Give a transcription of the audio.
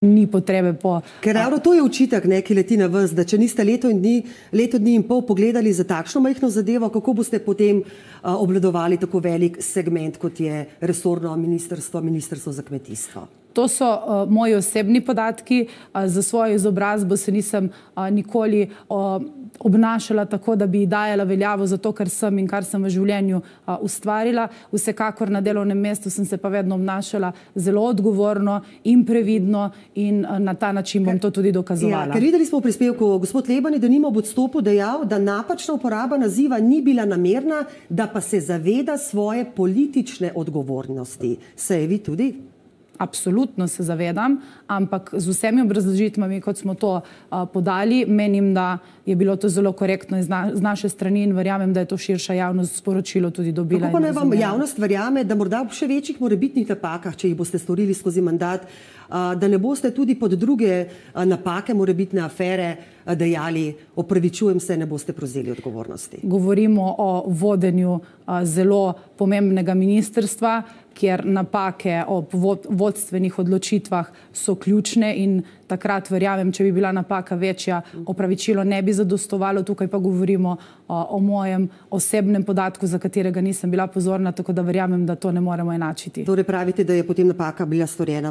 ni potrebe po... Ker ravno to je očitek, ki leti na vas, da če niste leto dni in pol pogledali za takšno majhno zadevo, kako boste potem obvladovali tako velik segment, kot je resorno ministrstvo za kmetijstvo? To so moji osebni podatki. Za svojo izobrazbo se nisem nikoli obnašala tako, da bi dajala veljavo za to, kar sem in kar sem v življenju ustvarila. Vsekakor na delovnem mestu sem se pa vedno obnašala zelo odgovorno in previdno in na ta način bom to tudi dokazovala. Ker videli smo v prispevku, gospod Leban je denimo ob odstopu dejal, da napačna uporaba naziva ni bila namerna, da pa se zaveda svoje politične odgovornosti. Se je vi tudi? Absolutno se zavedam, ampak z vsemi obrazložitvami, kot smo to podali, menim, da je bilo to zelo korektno z naše strani in verjamem, da je to širša javnost sporočilo tudi dobila. Kako pa naj vam javnost verjame, da morda ob še večjih morebitnih napakah, če jih boste storili skozi mandat, da ne boste tudi pod druge napake, morebitne afere dejali, opravičujem se, ne boste prevzeli odgovornosti? Govorimo o vodenju zelo pomembnega ministrstva, kjer napake ob vodstvenih odločitvah so ključne in takrat verjamem, če bi bila napaka večja, opravičilo ne bi zadostovalo. Tukaj pa govorimo o mojem osebnem podatku, za katerega nisem bila pozorna, tako da verjamem, da to ne moremo enačiti. Torej pravite, da je potem napaka bila storjena